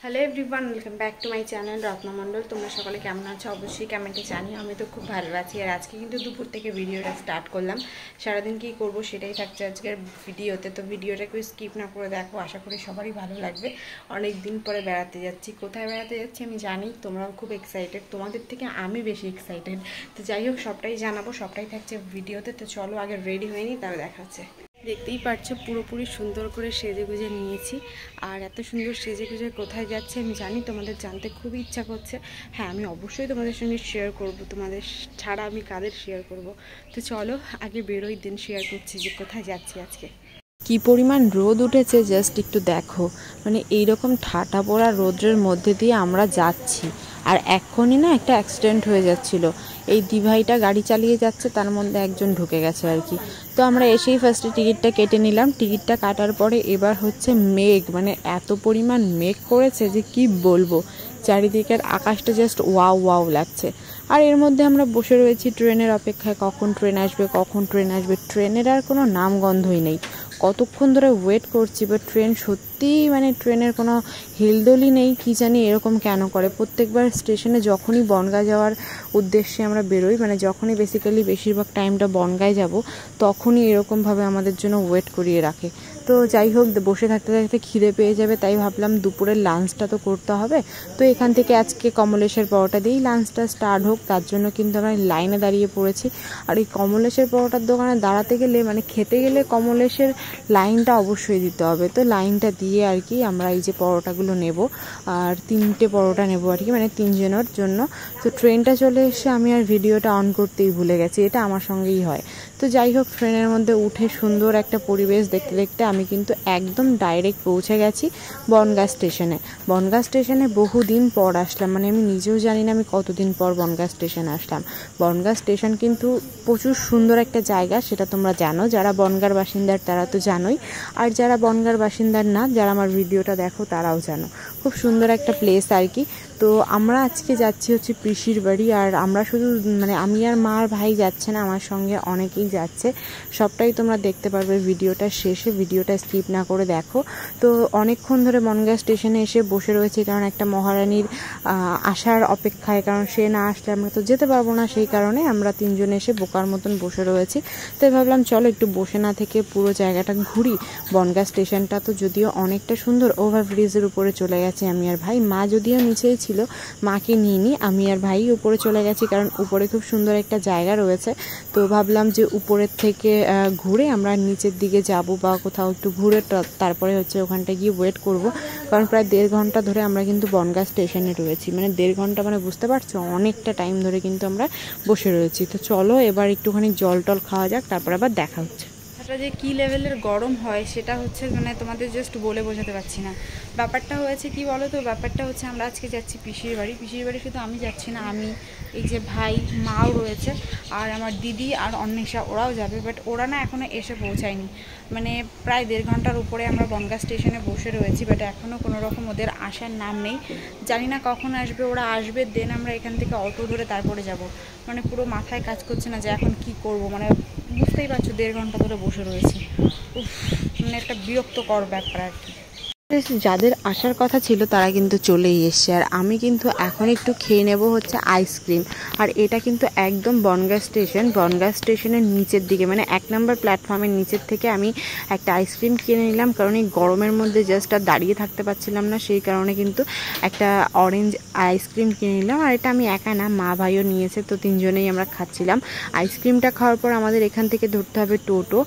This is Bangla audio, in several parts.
Hello everyone, welcome back to my channel Ratna Mondal. তোমরা সকলে কেমন আছো অবশ্যই কমেন্টে জানিও। আমি তো খুব ভালো আছি। আর আজকে কিন্তু দুপুর থেকে ভিডিওটা স্টার্ট করলাম। সারাদিন কী করবো সেটাই থাকছে আজকের ভিডিওতে। তো ভিডিওটাকে স্কিপ না করে দেখো, আশা করি সবারই ভালো লাগবে। অনেক দিন পরে বেড়াতে যাচ্ছি। কোথায় বেড়াতে যাচ্ছি আমি জানি, তোমরাও খুব এক্সাইটেড। তোমাদের থেকে আমি বেশি এক্সাইটেড। তো যাই হোক, সবটাই জানাবো, সবটাই থাকছে ভিডিওতে। তো চলো আগে রেডি হয়ে নিই, তাহলে দেখাচ্ছে। দেখতেই পাচ্ছ পুরোপুরি সুন্দর করে সেজে গুজে নিয়েছি। আর এত সুন্দর সেজে গুজে কোথায় যাচ্ছে আমি জানি, তোমাদের জানতে খুবই ইচ্ছা করছে। হ্যাঁ, আমি অবশ্যই তোমাদের সঙ্গে শেয়ার করব। তোমাদের ছাড়া আমি কাদের শেয়ার করব? তো চলো আগে বেরোই, দিন শেয়ার করছি যে কোথায় যাচ্ছি আজকে। কি পরিমাণ রোদ উঠেছে জাস্ট একটু দেখো। মানে এইরকম ঠাটা পড়া রোদ্রের মধ্যে দিয়ে আমরা যাচ্ছি। আর এখনই না একটা অ্যাক্সিডেন্ট হয়ে যাচ্ছিল। এই দিভাইটা গাড়ি চালিয়ে যাচ্ছে, তার মধ্যে একজন ঢুকে গেছে আর কি। তো আমরা এসেই ফার্স্টে টিকিটটা কেটে নিলাম। টিকিটটা কাটার পরে এবার হচ্ছে মেঘ, মানে এত পরিমাণ মেঘ করেছে যে কি বলবো। চারিদিকের আকাশটা জাস্ট ওয়াও ওয়াও লাগছে। আর এর মধ্যে আমরা বসে রয়েছি ট্রেনের অপেক্ষায়, কখন ট্রেন আসবে কখন ট্রেন আসবে। ট্রেনের আর কোনো নামগন্ধই নেই। কতক্ষণ ধরে ওয়েট করছি, বাট ট্রেন সত্যিই মানে ট্রেনের কোনো হিলদোলই নেই। কি জানি এরকম কেন করে। প্রত্যেকবার স্টেশনে যখনই বনগাঁ যাওয়ার উদ্দেশ্যে আমরা বেরোই, মানে যখনই বেসিক্যালি বেশিরভাগ টাইমটা বনগাঁয় যাব, তখনই এরকমভাবে আমাদের জন্য ওয়েট করিয়ে রাখে। তো যাই হোক, বসে থাকতে থাকতে খিদে পেয়ে যাবে, তাই ভাবলাম দুপুরের লাঞ্চটা তো করতে হবে। তো এখান থেকে আজকে কমলেশের পরোটা দিয়েই লাঞ্চটা স্টার্ট হোক, তার জন্য কিন্তু আমরা লাইনে দাঁড়িয়ে পড়েছি। আর এই কমলেশের পরোটার দোকানে দাঁড়াতে গেলে, মানে খেতে গেলে কমলেশের লাইনটা অবশ্যই দিতে হবে। তো লাইনটা দিয়ে আর কি আমরা এই যে পরোটাগুলো নেব, আর 3টে পরোটা নেব আর কি, মানে 3 জনের জন্য। তো ট্রেনটা চলে এসে আমি আর ভিডিওটা অন করতেই ভুলে গেছি, এটা আমার সঙ্গেই হয়। তো যাই হোক, ট্রেনের মধ্যে উঠে সুন্দর একটা পরিবেশ দেখতে দেখতে আমি কিন্তু একদম ডাইরেক্ট পৌঁছে গেছি বনগাঁ স্টেশনে। বনগাঁ স্টেশনে বহুদিন পর আসলাম, মানে আমি নিজেও জানি না আমি কতদিন পর বনগাঁ স্টেশনে আসলাম। বনগাঁ স্টেশন কিন্তু প্রচুর সুন্দর একটা জায়গা, সেটা তোমরা জানো। যারা বনগাঁর বাসিন্দার তারা তো জানোই, আর যারা বনগাঁর বাসিন্দার না, যারা আমার ভিডিওটা দেখো তারাও জানো। খুব সুন্দর একটা প্লেস আর কি। তো আমরা আজকে যাচ্ছি হচ্ছে পিসির বাড়ি। আর আমরা শুধু মানে আমি আর মা আর ভাই যাচ্ছে না, আমার সঙ্গে অনেকেই যাচ্ছে। সবটাই তোমরা দেখতে পারবে ভিডিওটা শেষে, ভিডিওটা স্কিপ না করে দেখো। তো অনেকক্ষণ ধরে বনগাঁ স্টেশনে এসে বসে রয়েছে, কারণ একটা মহারানীর আসার অপেক্ষায়, কারণ সে না আসলে আমরা তো যেতে পারবো না। সেই কারণে আমরা 3 জন এসে বোকার মতন বসে রয়েছি। তাই ভাবলাম চলো একটু বসে না থেকে পুরো জায়গাটা ঘুরি। বনগাঁ স্টেশনটা তো যদিও অনেকটা সুন্দর, ওভারব্রিজের উপরে চলে গেছি আমি আর ভাই। মা যদিও নিচেই ছিল, মাকে নিয়ে নিই, আমি আর ভাই উপরে চলে গেছি, কারণ উপরে খুব সুন্দর একটা জায়গা রয়েছে। তো ভাবলাম যে উপরের থেকে ঘুরে আমরা নিচের দিকে যাব, বা কোথাও একটু ঘুরে তারপরে হচ্ছে ওখানটা গিয়ে ওয়েট করব। কারণ প্রায় 1.5 ঘন্টা ধরে আমরা কিন্তু বনগাঁ স্টেশনে রয়েছি, মানে 1.5 ঘন্টা, মানে বুঝতে পারছো অনেকটা টাইম ধরে কিন্তু আমরা বসে রয়েছি। তো চলো এবার একটুখানি জল টল খাওয়া যাক, তারপর আবার দেখা হচ্ছে। যে কি লেভেলের গরম হয় সেটা হচ্ছে মানে তোমাদের জাস্ট বলে বোঝাতে পারছি না। ব্যাপারটা হয়েছে কি বলো তো, ব্যাপারটা হচ্ছে আমরা আজকে যাচ্ছি পিসির বাড়ি। পিসির বাড়ি শুধু আমি যাচ্ছি না, আমি, এই যে ভাই, মাও রয়েছে, আর আমার দিদি আর অন্বেষা, ওরাও যাবে। বাট ওরা না এখনও এসে পৌঁছায়নি। মানে প্রায় 1.5 ঘন্টার উপরে আমরা বনগাঁ স্টেশনে বসে রয়েছি, বাট এখনও কোনো রকম ওদের আসার নাম নেই। জানি না কখন আসবে। ওরা আসবে, দেন আমরা এখান থেকে অটো ধরে তারপরে যাব। মানে পুরো মাথায় কাজ করছে না যে এখন কি করব। মানে বুঝতেই পারছো 1.5 ঘন্টা ধরে বসে রয়েছি। মানে একটা বিরক্তকর ব্যাপার আর কি। যাদের আসার কথা ছিল তারা কিন্তু চলেই এসছে। আর আমি কিন্তু এখন একটু খেয়ে নেব হচ্ছে আইসক্রিম। আর এটা কিন্তু একদম বনগাঁ স্টেশন, বনগাঁ স্টেশনের নিচের দিকে, মানে 1 নম্বর প্ল্যাটফর্মের নিচের থেকে আমি একটা আইসক্রিম কিনে নিলাম, কারণ এই গরমের মধ্যে জাস্ট আর দাঁড়িয়ে থাকতে পারছিলাম না। সেই কারণে কিন্তু একটা অরেঞ্জ আইসক্রিম কিনে নিলাম। আর এটা আমি একা না, মা ভাইও নিয়েছে, তো 3 জনেই আমরা খাচ্ছিলাম। আইসক্রিমটা খাওয়ার পর আমাদের এখান থেকে ধরতে হবে টোটো।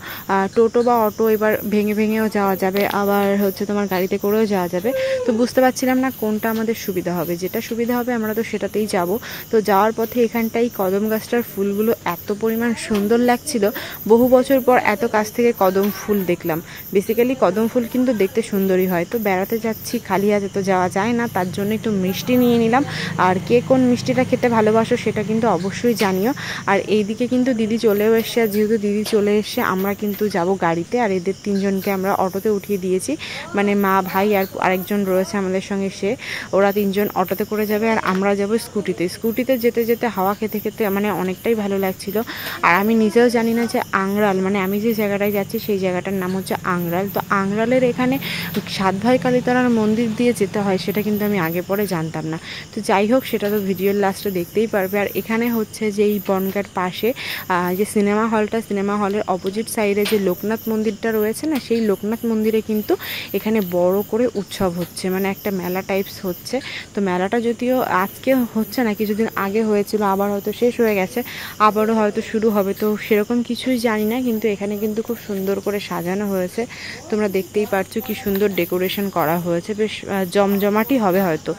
টোটো বা অটো, এবার ভেঙে ভেঙেও যাওয়া যাবে, আবার হচ্ছে তোমার গাড়িতে করেও যাওয়া যাবে। তো বুঝতে পারছিলাম না কোনটা আমাদের সুবিধা হবে। যেটা সুবিধা হবে আমরা তো সেটাতেই যাব। তো যাওয়ার পথে এখানটাই কদম গাছটার ফুলগুলো এত পরিমাণ সুন্দর লাগছিল। বহু বছর পর এত কাছ থেকে কদম ফুল দেখলাম। বেসিক্যালি কদম ফুল কিন্তু দেখতে সুন্দরই হয়। তো বেড়াতে যাচ্ছি, খালি হাতে তো যাওয়া যায় না, তার জন্য একটু মিষ্টি নিয়ে নিলাম। আর কে কোন মিষ্টিটা খেতে ভালোবাসো সেটা কিন্তু অবশ্যই জানিও। আর এইদিকে কিন্তু দিদি চলেও এসছে। আর যেহেতু দিদি চলে এসছে, আমরা কিন্তু যাব গাড়িতে। আর এদের 3 জনকে আমরা অটোতে উঠিয়ে দিয়েছি, মানে মা, ভাই আর আরেকজন রয়েছে আমাদের সঙ্গে, সে, ওরা 3 জন অটোতে করে যাবে, আর আমরা যাব স্কুটিতে। স্কুটিতে যেতে যেতে হাওয়া খেতে খেতে মানে অনেকটাই ভালো লাগছে। লাগছিল। আর আমি নিজেও জানি না যে আংরাল মানে আমি যে জায়গাটায় যাচ্ছি সেই জায়গাটার নাম হচ্ছে আংরাল। তো আংরালের এখানে সাতভাই কালীতলার মন্দির দিয়ে যেতে হয় সেটা কিন্তু আমি আগে পরে জানতাম না। তো যাই হোক, সেটা তো ভিডিওর লাস্টে দেখতেই পারবে। আর এখানে হচ্ছে যে এই বনগাঁর পাশে যে সিনেমা হলের অপোজিট সাইডে যে লোকনাথ মন্দিরটা রয়েছে না, সেই লোকনাথ মন্দিরে কিন্তু এখানে বড় করে উৎসব হচ্ছে, মানে একটা মেলা টাইপস হচ্ছে। তো মেলাটা যদিও আজকে হচ্ছে না, কিছুদিন আগে হয়েছিল, আবার হয়তো শেষ হয়ে গেছে, আবারও হয়তো শুরু হবে। তো সেরকম কিছুই জানি না, কিন্তু এখানে কিন্তু খুব সুন্দর করে সাজানো হয়েছে। তোমরা দেখতেই পারছো কি সুন্দর ডেকোরেশন করা হয়েছে, বেশ জমজমাটি হবে হয়তো।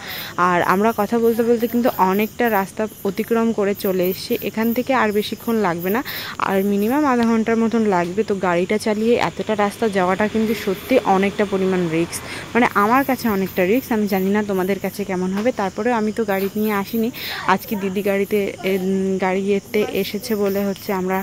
আর আমরা কথা বলতে বলতে কিন্তু অনেকটা রাস্তা অতিক্রম করে চলে এসেছি। এখান থেকে আর বেশিক্ষণ লাগবে না, আর মিনিমাম আধা ঘন্টার মতন লাগবে। তো গাড়িটা চালিয়ে এতটা রাস্তা যাওয়াটা কিন্তু সত্যি অনেকটা পরিমাণ রিস্ক, মানে আমার কাছে অনেকটা রিস্ক। আমি জানি না তোমাদের কাছে কেমন হবে। তারপরেও আমি তো গাড়ি নিয়ে আসিনি, আজকে দিদি গাড়িতে এসেছে বলে হচ্ছে আমরা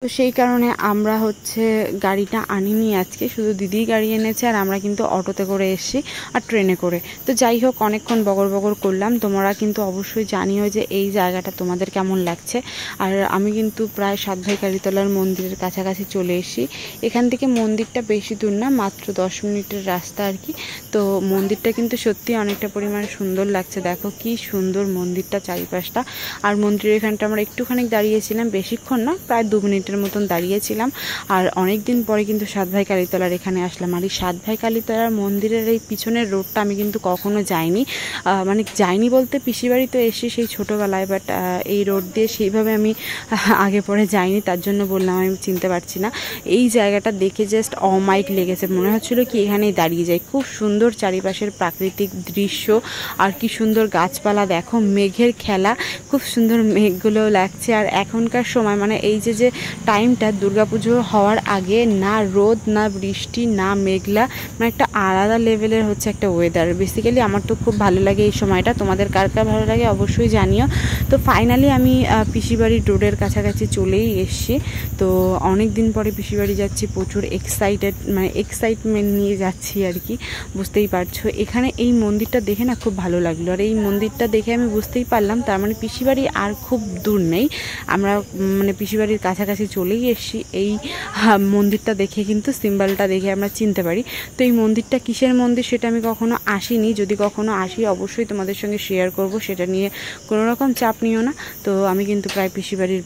তো সেই কারণে আমরা হচ্ছে গাড়িটা আনিনি আজকে, শুধু দিদিই গাড়ি এনেছে। আর আমরা কিন্তু অটোতে করে এসেছি আর ট্রেনে করে। তো যাই হোক, অনেকক্ষণ বগর করলাম। তোমরা কিন্তু অবশ্যই জানিও যে এই জায়গাটা তোমাদের কেমন লাগছে। আর আমি কিন্তু প্রায় সাতভাই কালীতলার মন্দিরের কাছাকাছি চলে এসেছি। এখান থেকে মন্দিরটা বেশি দূর না, মাত্র 10 মিনিটের রাস্তা আর কি। তো মন্দিরটা কিন্তু সত্যি অনেকটা পরিমাণে সুন্দর লাগছে। দেখো কি সুন্দর মন্দিরটা চারিপাশটা। আর মন্দিরের এখানটা আমরা একটুখানি দাঁড়িয়েছিলাম, বেশিক্ষণ না, প্রায় 2 মিনিটের মতন দাঁড়িয়েছিলাম। আর অনেক দিন পরে কিন্তু সাতভাই কালীতলার এখানে আসলাম। আর এই সাতভাই কালীতলার মন্দিরের এই পিছনের রোডটা আমি কিন্তু কখনো যাইনি, মানে যাইনি বলতে পিসি বাড়ি তো এসেছি সেই ছোটোবেলায়, বাট এই রোড দিয়ে সেইভাবে আমি আগে পরে যাইনি, তার জন্য বললাম আমি চিনতে পারছি না। এই জায়গাটা দেখে জাস্ট অমাইক লেগেছে, মনে হচ্ছিলো কি এখানেই দাঁড়িয়ে যাই। খুব সুন্দর চারিপাশের প্রাকৃতিক দৃশ্য, আর কি সুন্দর গাছপালা, দেখো মেঘের খেলা, খুব সুন্দর মেঘগুলো লাগছে। আর এখনকার সময় মানে এই যে টাইমটা দুর্গাপুজো হওয়ার আগে, না রোদ না বৃষ্টি না মেঘলা, মানে একটা আলাদা লেভেলের হচ্ছে একটা ওয়েদার। বেসিক্যালি আমার তো খুব ভালো লাগে এই সময়টা, তোমাদের কার কার ভালো লাগে অবশ্যই জানিও। তো ফাইনালি আমি পিসিবাড়ির রোডের কাছাকাছি চলেই এসেছি। তো অনেক দিন পরে পিসিবাড়ি যাচ্ছি, প্রচুর এক্সাইটমেন্ট নিয়ে যাচ্ছি আর কি, বুঝতেই পারছো। এখানে এই মন্দিরটা দেখে না খুব ভালো লাগলো। আর এই মন্দিরটা দেখে আমি বুঝতেই পারলাম তার মানে পিসিবাড়ি আর খুব দূর নেই, আমরা মানে পিসিবাড়ির কাছাকাছি চলেই এসেছি। এই মন্দিরটা দেখে কিন্তু সিম্বলটা দেখে আমরা চিনতে পারি। তো এই মন্দিরটা কিসের মন্দির সেটা আমি কখনো আসিনি, যদি কখনো আসি অবশ্যই তোমাদের সঙ্গে শেয়ার করব, সেটা নিয়ে কোনো রকম চাপ নিও না। তো আমি কিন্তু প্রায়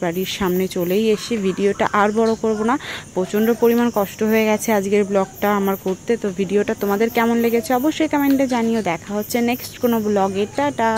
বাড়ির সামনে চলেই এসেছি। ভিডিওটা আর বড় করব না, প্রচণ্ড পরিমাণ কষ্ট হয়ে গেছে আজকের ব্লগটা আমার করতে। তো ভিডিওটা তোমাদের কেমন লেগেছে অবশ্যই কমেন্টে জানিও। দেখা হচ্ছে নেক্সট কোনো ব্লগে, টাটা।